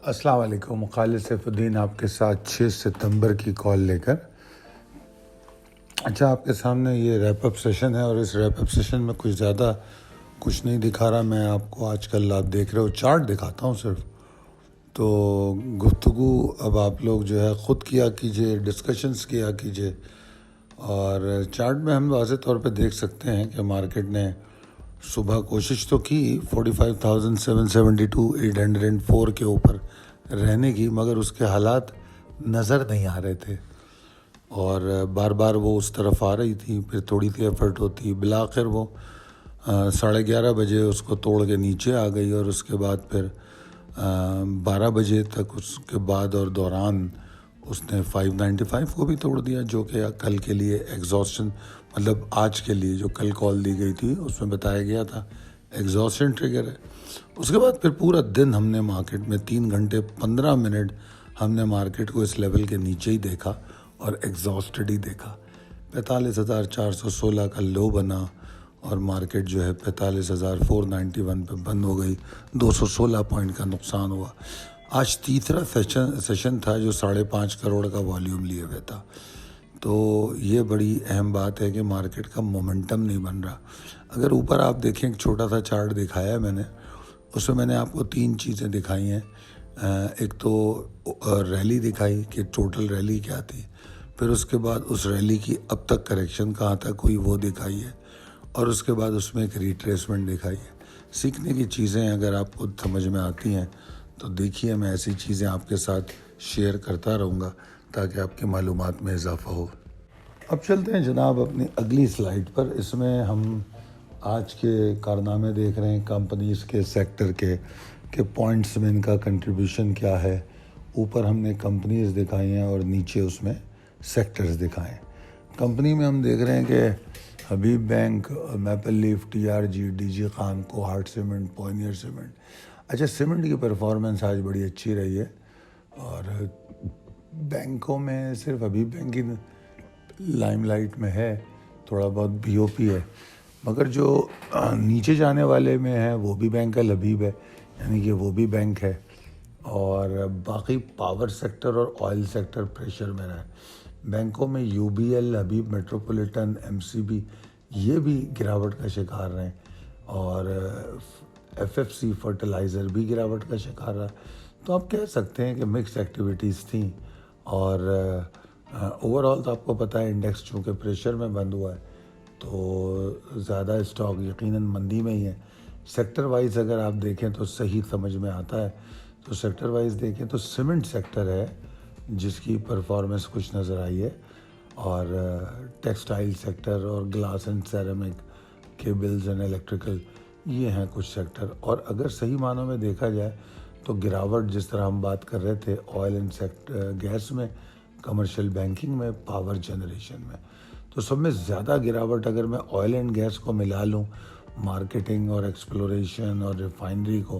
السلام علیکم. خالد سیف الدین آپ کے ساتھ 6 ستمبر کی کال لے کر. اچھا، آپ کے سامنے یہ ریپ اپ سیشن ہے اور اس ریپ اپ سیشن میں کچھ نہیں دکھا رہا. میں آپ کو آج کل آپ دیکھ رہے ہو چارٹ دکھاتا ہوں صرف. تو گفتگو اب آپ لوگ جو ہے خود کیا کیجئے، ڈسکشنز کیا کیجئے. اور چارٹ میں ہم واضح طور پہ دیکھ سکتے ہیں کہ مارکیٹ نے صبح کوشش تو کی 45,772 804 کے اوپر رہنے کی، مگر اس کے حالات نظر نہیں آ رہے تھے اور بار بار وہ اس طرف آ رہی تھی. پھر تھوڑی سی ایفرٹ ہوتی، بالآخر وہ 11:30 بجے اس کو توڑ کے نیچے آ گئی اور اس کے بعد پھر 12 بجے تک اس کے بعد اور دوران اس نے 595 کو بھی توڑ دیا، جو کہ کل کے لیے ایگزاسشن، مطلب آج کے لیے جو کل کال دی گئی تھی اس میں بتایا گیا تھا ایگزاسشن ٹریگر ہے. اس کے بعد پھر پورا دن ہم نے مارکیٹ میں 3 گھنٹے 15 منٹ ہم نے مارکیٹ کو اس لیول کے نیچے ہی دیکھا اور ایگزاسٹڈ ہی دیکھا. 45,416 کا لو بنا اور مارکیٹ جو ہے 45,491 پہ بند ہو گئی. 216 پوائنٹ کا نقصان ہوا. آج تیسرا سیشن تھا جو 5.5 کروڑ کا والیوم لیے ہوئے تھا. تو یہ بڑی اہم بات ہے کہ مارکیٹ کا مومنٹم نہیں بن رہا. اگر اوپر آپ دیکھیں، ایک چھوٹا سا چارٹ دکھایا ہے میں نے، اس میں نے آپ کو 3 چیزیں دکھائی ہیں. ایک تو ریلی دکھائی کہ ٹوٹل ریلی کیا تھی، پھر اس کے بعد اس ریلی کی اب تک کریکشن کہاں تک ہوئی وہ دکھائی ہے، اور اس کے بعد اس میں ایک ریٹریسمنٹ دکھائی ہے. سیکھنے کی چیزیں اگر آپ کو سمجھ میں آتی ہیں تو دیکھیے، میں ایسی چیزیں آپ کے ساتھ شیئر کرتا رہوں گا تاکہ آپ کی معلومات میں اضافہ ہو. اب چلتے ہیں جناب اپنی اگلی سلائیڈ پر. اس میں ہم آج کے کارنامے دیکھ رہے ہیں کمپنیز کے سیکٹر کے، کہ پوائنٹس میں ان کا کنٹریبیوشن کیا ہے. اوپر ہم نے کمپنیز دکھائی ہیں اور نیچے اس میں سیکٹرز دکھائے ہیں. کمپنی میں ہم دیکھ رہے ہیں کہ Habib bank, maple leaf, T R G, D G Khan, Kohat cement, pioneer cement. اچھا، سیمنٹ کی پرفارمنس آج بڑی اچھی رہی ہے اور بینکوں میں صرف حبیب بینک کی لائم لائٹ میں ہے، تھوڑا بہت بی او پی ہے، مگر جو نیچے جانے والے میں ہے وہ بھی بینک الحبیب ہے، یعنی کہ وہ بھی بینک ہے. اور باقی پاور سیکٹر اور آئل سیکٹر پریشر میں رہا ہے. بینکوں میں U B L, Habib Metropolitan, M C B, یہ بھی گراوٹ کا شکار رہے، اور ایف ایف سی فرٹیلائزر بھی گراوٹ کا شکار رہا. تو آپ کہہ سکتے ہیں کہ مکس ایکٹیویٹیز تھیں. اور اوور آل تو آپ کو پتہ ہے انڈیکس چونکہ پریشر میں بند ہوا ہے تو زیادہ اسٹاک یقیناً مندی میں ہی ہے. سیکٹر وائز اگر آپ دیکھیں تو صحیح سمجھ میں آتا ہے. تو سیکٹر وائز دیکھیں تو سیمنٹ سیکٹر ہے جس کی پرفارمنس کچھ نظر آئی ہے، اور ٹیکسٹائل سیکٹر اور glass and ceramic, cables and electrical, یہ ہیں کچھ سیکٹر. اور اگر صحیح معنوں میں دیکھا جائے تو گراوٹ جس طرح ہم بات کر رہے تھے آئل اینڈ گیس میں، کمرشل بینکنگ میں، پاور جنریشن میں، تو سب میں زیادہ گراوٹ اگر میں آئل اینڈ گیس کو ملا لوں، مارکیٹنگ اور ایکسپلوریشن اور ریفائنری کو،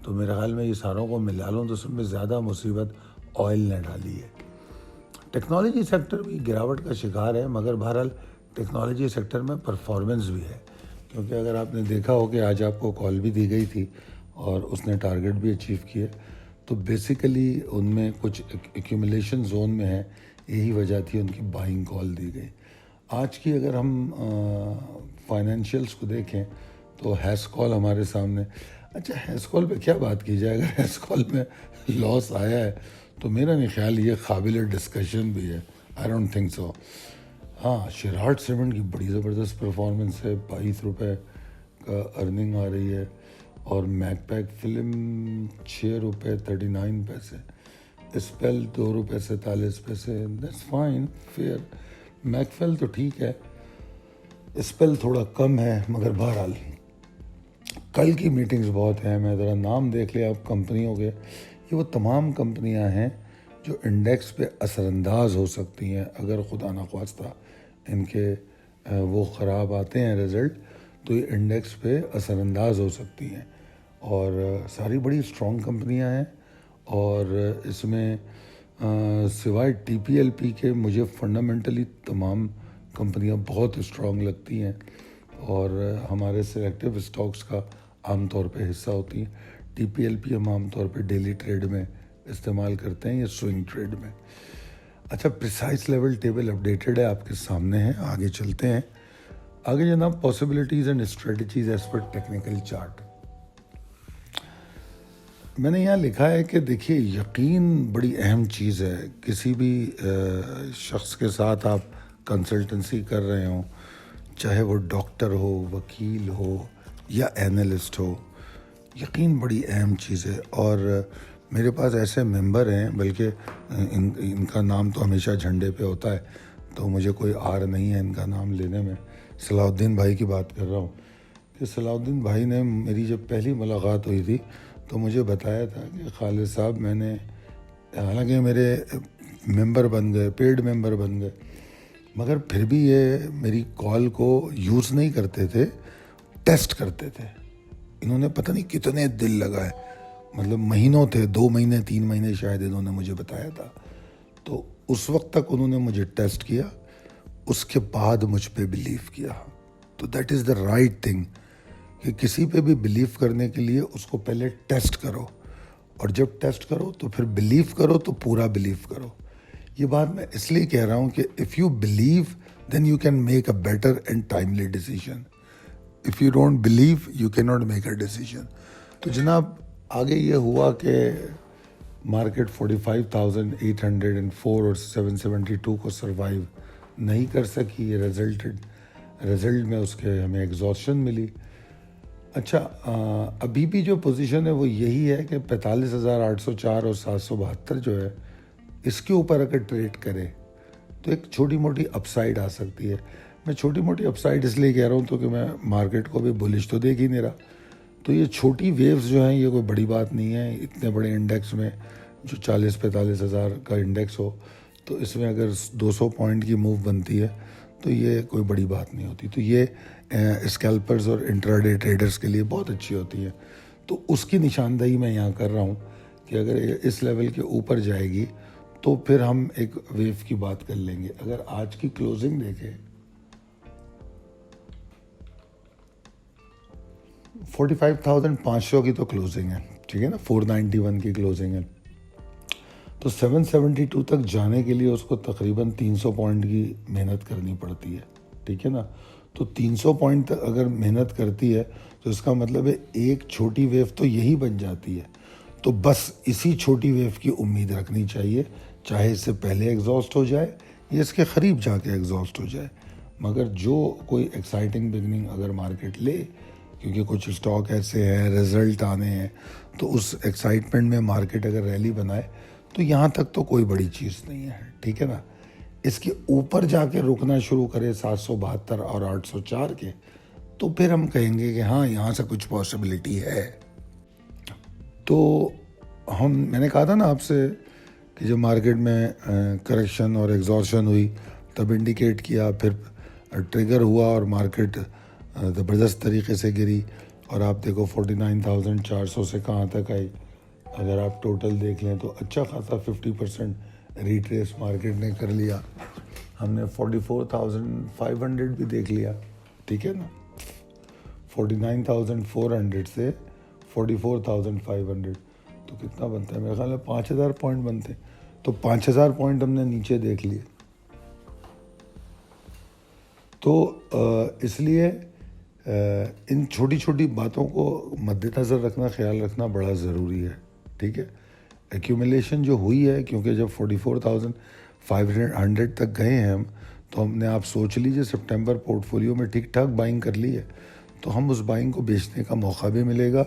تو میرے خیال میں یہ ساروں کو ملا لوں تو سب میں زیادہ مصیبت آئل نے ڈالی ہے. ٹیکنالوجی سیکٹر بھی گراوٹ کا شکار ہے، مگر بہرحال ٹیکنالوجی سیکٹر میں پرفارمنس بھی ہے، کیونکہ اگر آپ نے دیکھا ہو کہ آج آپ کو کال بھی دی گئی تھی اور اس نے ٹارگٹ بھی اچیو کیے، تو بیسیکلی ان میں کچھ ایکیومولیشن زون میں ہے، یہی وجہ تھی ان کی بائنگ کال دی گئی. آج کی اگر ہم فائنینشیلز کو دیکھیں تو ہیس کال ہمارے سامنے. اچھا، ہیس کال پہ کیا بات کی جائے؟ اگر ہیس کال میں لاس آیا ہے تو میرا نہیں خیال یہ قابل ڈسکشن بھی ہے. I don't think so. ہاں، شیرارٹ سیمنٹ کی بڑی زبردست پرفارمنس ہے، 22 روپے کا ارننگ آ رہی ہے، اور میک پیک فلم 6 روپے 39 پیسے، اسپیل 2 روپے 47 پیسے. That's fine, fair. Make feel تو ٹھیک ہے، اسپیل تھوڑا کم ہے، مگر بہرحال کل کی میٹنگز بہت ہیں. میں ذرا نام دیکھ لیا آپ کمپنیوں کے. یہ وہ تمام کمپنیاں ہیں جو انڈیکس پہ اثر انداز ہو سکتی ہیں اگر خدا نخواستہ ان کے وہ خراب آتے ہیں رزلٹ، تو یہ انڈیکس پہ اثر انداز ہو سکتی ہیں. اور ساری بڑی اسٹرانگ کمپنیاں ہیں، اور اس میں سوائے ٹی پی ایل پی کے مجھے فنڈامنٹلی تمام کمپنیاں بہت اسٹرانگ لگتی ہیں اور ہمارے سلیکٹیو اسٹاکس کا عام طور پہ حصہ ہوتی ہیں. ٹی پی ایل پی ہم عام طور پہ ڈیلی ٹریڈ میں استعمال کرتے ہیں یا سوئنگ ٹریڈ میں. اچھا پریسائز لیول ٹیبل اپڈیٹڈ ہے آپ کے سامنے ہے. آگے چلتے ہیں. آگے جناب possibilities and strategies as per technical chart. میں نے یہاں لکھا ہے کہ دیکھیے یقین بڑی اہم چیز ہے. کسی بھی شخص کے ساتھ آپ کنسلٹنسی کر رہے ہوں, چاہے وہ ڈاکٹر ہو, وکیل ہو یا اینالسٹ ہو, یقین بڑی اہم چیز ہے. اور میرے پاس ایسے ممبر ہیں, بلکہ ان کا نام تو ہمیشہ جھنڈے پہ ہوتا ہے, تو مجھے کوئی آر نہیں ہے ان کا نام لینے میں. صلاح الدین بھائی کی بات کر رہا ہوں کہ صلاح الدین بھائی نے میری جب پہلی ملاقات ہوئی تھی تو مجھے بتایا تھا کہ خالد صاحب میں نے, حالانکہ میرے ممبر بن گئے, پیڈ ممبر بن گئے, مگر پھر بھی یہ میری کال کو یوز نہیں کرتے تھے, ٹیسٹ کرتے تھے. انہوں نے پتہ نہیں کتنے دل لگائے, مطلب مہینوں تھے, 2 مہینے 3 مہینے شاید انہوں نے مجھے بتایا تھا. تو اس وقت تک انہوں نے مجھے ٹیسٹ کیا, اس کے بعد مجھ پہ بلیو کیا. تو that is the right thing کہ کسی پہ بھی بلیو کرنے کے لیے اس کو پہلے ٹیسٹ کرو, اور جب ٹیسٹ کرو تو پھر بلیو کرو, تو پورا بلیو کرو. یہ بات میں اس لیے کہہ رہا ہوں کہ if you believe then you can make a better and timely decision. If you don't believe you can not make a decision. تو جناب آگے یہ ہوا کہ مارکیٹ 45,804 اور 772 کو سروائیو نہیں کر سکی. یہ رزلٹ میں اس کے ہمیں ایگزاسشن ملی. اچھا ابھی بھی جو پوزیشن ہے وہ یہی ہے کہ 45,804 اور 772 جو ہے, اس کے اوپر اگر ٹریڈ کرے تو ایک چھوٹی موٹی اپ سائڈ آ سکتی ہے. میں چھوٹی موٹی اپ سائڈ اس لیے کہہ رہا ہوں تو کہ میں مارکیٹ کو بھی بلش تو دیکھ ہی نہیں رہا. تو یہ چھوٹی ویوز جو ہیں یہ کوئی بڑی بات نہیں ہے. اتنے بڑے انڈیکس میں جو 40-45 ہزار کا انڈیکس ہو, تو اس میں اگر 200 پوائنٹ کی موو بنتی ہے تو یہ کوئی بڑی بات نہیں ہوتی. تو یہ اسکیلپرز اور انٹراڈے ٹریڈرز کے لیے بہت اچھی ہوتی ہے. تو اس کی نشاندہی میں یہاں کر رہا ہوں کہ اگر اس لیول کے اوپر جائے گی تو پھر ہم ایک ویو کی بات کر لیں گے. اگر آج کی کلوزنگ دیکھیں 45,500 کی تو کلوزنگ ہے, ٹھیک ہے نا, 491 کی کلوزنگ ہے. تو 772 تک جانے کے لیے اس کو تقریباً 300 پوائنٹ کی محنت کرنی پڑتی ہے, ٹھیک ہے نا. تو 300 پوائنٹ تک اگر محنت کرتی ہے تو اس کا مطلب ہے ایک چھوٹی ویو تو یہی بن جاتی ہے. تو بس اسی چھوٹی ویو کی امید رکھنی چاہیے, چاہے اس سے پہلے ایگزاسٹ ہو جائے یا اس کے قریب جا کے ایگزاسٹ ہو جائے. مگر جو کوئی ایکسائٹنگ بگننگ اگر مارکیٹ لے, کیونکہ کچھ اسٹاک ایسے ہیں, رزلٹ آنے ہیں, تو اس ایکسائٹمنٹ میں مارکیٹ اگر ریلی بنائے تو یہاں تک تو کوئی بڑی چیز نہیں ہے, ٹھیک ہے نا. اس کے اوپر جا کے رکنا شروع کرے 772 اور 804 کے, تو پھر ہم کہیں گے کہ ہاں یہاں سے کچھ پاسبلٹی ہے. تو میں نے کہا تھا نا آپ سے کہ جب مارکیٹ میں کریکشن اور ایگزاسشن ہوئی تب انڈیکیٹ کیا, پھر ٹریگر ہوا اور مارکیٹ زبردست طریقے سے گری, اور آپ دیکھو 49,400 سے کہاں تک آئی. اگر آپ ٹوٹل دیکھ لیں تو اچھا خاصا 50% ریٹریس مارکیٹ نے کر لیا. ہم نے 44,500 بھی دیکھ لیا, ٹھیک ہے نا. 49,400 سے 44,500 تو کتنا بنتا ہے, میرے خیال میں 5,000 پوائنٹ بنتے ہیں. تو 5,000 پوائنٹ ہم نے نیچے دیکھ لیے. تو اس لیے ان چھوٹی چھوٹی باتوں کو مد نظر رکھنا, خیال رکھنا بڑا ضروری ہے, ٹھیک ہے. ایکیومولیشن جو ہوئی ہے, کیونکہ جب 44,500 تک گئے ہیں ہم, تو ہم نے, آپ سوچ لیجئے, سپٹمبر پورٹ فولیو میں ٹھیک ٹھاک بائنگ کر لی ہے, تو ہم اس بائنگ کو بیچنے کا موقع بھی ملے گا.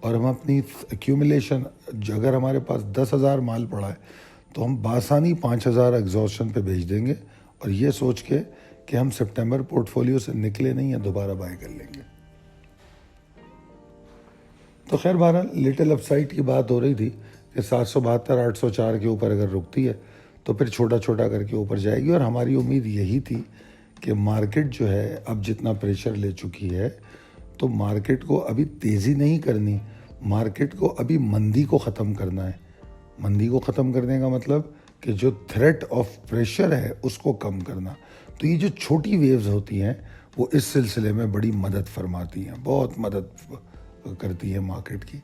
اور ہم اپنی ایکیومولیشن, اگر ہمارے پاس 10,000 مال پڑا ہے تو ہم بآسانی 5,000 ایگزاسشن پہ بھیج دیں گے, اور یہ سوچ کے کہ ہم سپٹمبر پورٹ فولیو سے نکلے نہیں ہیں, دوبارہ بائی کر لیں گے. تو خیر بہرحال لٹل اپ سائڈ کی بات ہو رہی تھی کہ 772 804 کے اوپر اگر رکتی ہے تو پھر چھوٹا چھوٹا کر کے اوپر جائے گی. اور ہماری امید یہی تھی کہ مارکیٹ جو ہے اب جتنا پریشر لے چکی ہے تو مارکیٹ کو ابھی تیزی نہیں کرنی, مارکیٹ کو ابھی مندی کو ختم کرنا ہے. مندی کو ختم کرنے کا مطلب کہ جو تھریٹ آف پریشر ہے اس کو کم کرنا. تو یہ جو چھوٹی ویوز ہوتی ہیں وہ اس سلسلے میں بڑی مدد فرماتی ہیں, بہت مدد کرتی ہیں مارکیٹ کی,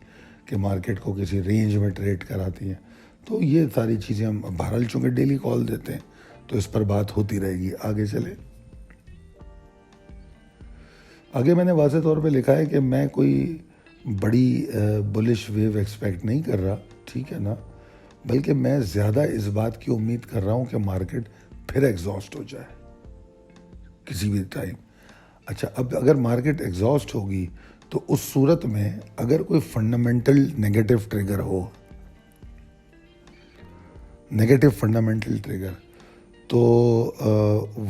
کہ مارکیٹ کو کسی رینج میں ٹریڈ کراتی ہیں. تو یہ ساری چیزیں ہم بہرحال چونکہ ڈیلی کال دیتے ہیں تو اس پر بات ہوتی رہے گی. آگے چلے. آگے میں نے واضح طور پہ لکھا ہے کہ میں کوئی بڑی بلش ویو ایکسپیکٹ نہیں کر رہا, ٹھیک ہے نا, بلکہ میں زیادہ اس بات کی امید کر رہا ہوں کہ مارکیٹ پھر ایگزاسٹ ہو جائے کسی بھی ٹائم. اچھا, اب اگر مارکیٹ ایگزاسٹ ہوگی تو اس صورت میں اگر کوئی فنڈامنٹل نیگیٹو ٹریگر ہو, نیگیٹو فنڈامنٹل ٹریگر, تو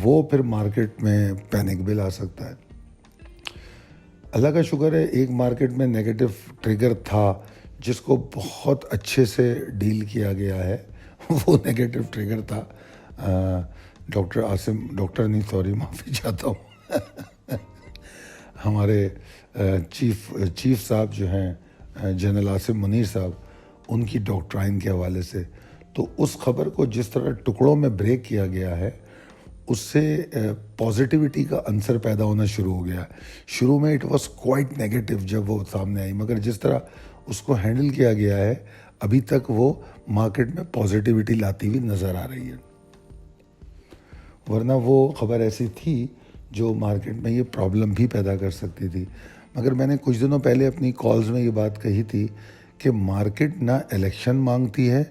وہ پھر مارکیٹ میں پینک بھی لا سکتا ہے. اللہ کا شکر ہے ایک مارکیٹ میں نیگیٹو ٹریگر تھا جس کو بہت اچھے سے ڈیل کیا گیا ہے. وہ نیگیٹو ٹریگر تھا معافی چاہتا ہوں ہمارے چیف صاحب جو ہیں جنرل عاصم منیر صاحب, ان کی ڈاکٹرائن کے حوالے سے. تو اس خبر کو جس طرح ٹکڑوں میں بریک کیا گیا ہے اس سے پازیٹیوٹی کا عنصر پیدا ہونا شروع ہو گیا. شروع میں اٹ واز کوائٹ نیگیٹو جب وہ سامنے آئی, مگر جس طرح اس کو ہینڈل کیا گیا ہے ابھی تک وہ مارکیٹ میں پازیٹیوٹی لاتی ہوئی نظر آ رہی ہے. ورنہ وہ خبر ایسی تھی جو مارکیٹ میں یہ پرابلم بھی پیدا کر سکتی تھی. مگر میں نے کچھ دنوں پہلے اپنی کالز میں یہ بات کہی تھی کہ مارکیٹ نہ الیکشن مانگتی ہے,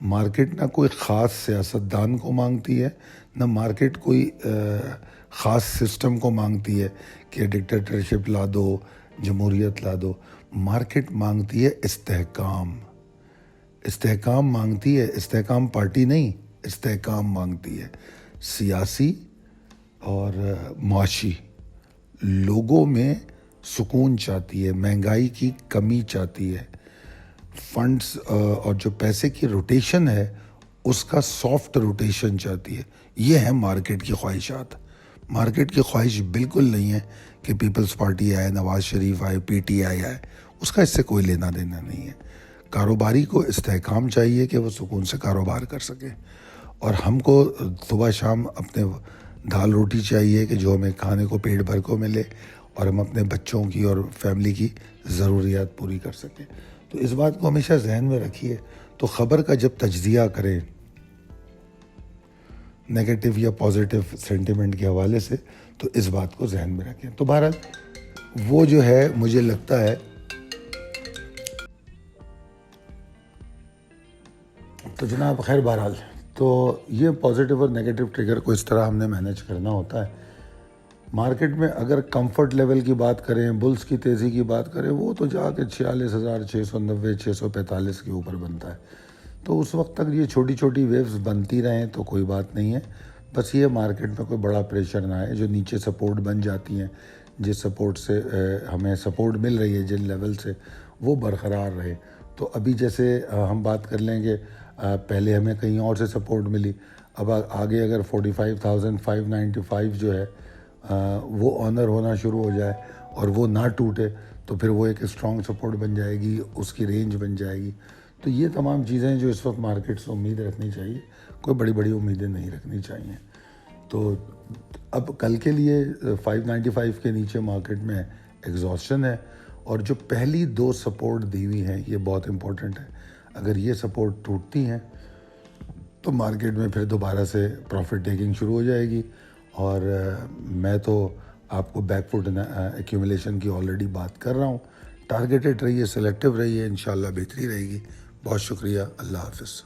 مارکیٹ نہ کوئی خاص سیاستدان کو مانگتی ہے, نہ مارکیٹ کوئی خاص سسٹم کو مانگتی ہے کہ ڈکٹیٹرشپ لا دو, جمہوریت لا دو. مارکیٹ مانگتی ہے استحکام. استحکام مانگتی ہے, استحکام پارٹی نہیں, استحکام مانگتی ہے. سیاسی اور معاشی لوگوں میں سکون چاہتی ہے, مہنگائی کی کمی چاہتی ہے, فنڈز اور جو پیسے کی روٹیشن ہے اس کا سافٹ روٹیشن چاہتی ہے. یہ ہے مارکیٹ کی خواہشات. مارکیٹ کی خواہش بالکل نہیں ہے کہ پیپلز پارٹی آئے, نواز شریف آئے, پی ٹی آئی آئے, اس کا اس سے کوئی لینا دینا نہیں ہے. کاروباری کو استحکام چاہیے کہ وہ سکون سے کاروبار کر سکے, اور ہم کو صبح شام اپنے دال روٹی چاہیے کہ جو ہمیں کھانے کو پیٹ بھر کو ملے اور ہم اپنے بچوں کی اور فیملی کی ضروریات پوری کر سکیں. تو اس بات کو ہمیشہ ذہن میں رکھیے. تو خبر کا جب تجزیہ کریں نیگیٹو یا پازیٹیو سینٹیمنٹ کے حوالے سے تو اس بات کو ذہن میں رکھیں. تو بہرحال وہ جو ہے مجھے لگتا ہے تو جناب خیر بہرحال تو یہ پازیٹیو اور نیگیٹو ٹریگر کو اس طرح ہم نے مینیج کرنا ہوتا ہے. مارکیٹ میں اگر کمفرٹ لیول کی بات کریں, بلز کی تیزی کی بات کریں, وہ تو جا کے 46,690 645 کے اوپر بنتا ہے. تو اس وقت تک یہ چھوٹی چھوٹی ویوز بنتی رہیں تو کوئی بات نہیں ہے. بس یہ مارکیٹ میں کوئی بڑا پریشر نہ آئے. جو نیچے سپورٹ بن جاتی ہیں, جس سپورٹ سے ہمیں سپورٹ مل رہی ہے جن لیول سے, وہ برقرار رہے. تو ابھی جیسے ہم بات کر لیں کہ پہلے ہمیں کہیں اور سے سپورٹ ملی, اب آگے اگر 45,595 جو ہے وہ آنر ہونا شروع ہو جائے اور وہ نہ ٹوٹے تو پھر وہ ایک اسٹرانگ سپورٹ بن جائے گی, اس کی رینج بن جائے گی. تو یہ تمام چیزیں جو اس وقت مارکیٹ سے امید رکھنی چاہیے, کوئی بڑی بڑی امیدیں نہیں رکھنی چاہیے. تو اب کل کے لیے 595 کے نیچے مارکیٹ میں ایگزاسشن ہے, اور جو پہلی دو سپورٹ دی ہوئی ہیں یہ بہت امپورٹنٹ ہے. اگر یہ سپورٹ ٹوٹتی ہیں تو مارکیٹ میں پھر دوبارہ سے پروفٹ ٹیکنگ شروع ہو جائے گی. اور میں تو آپ کو بیک فوٹ ایکیومولیشن کی آلریڈی بات کر رہا ہوں. ٹارگیٹڈ رہیے, سلیکٹیو رہیے, انشاءاللہ بہتری رہے گی. بہت شکریہ. اللہ حافظ.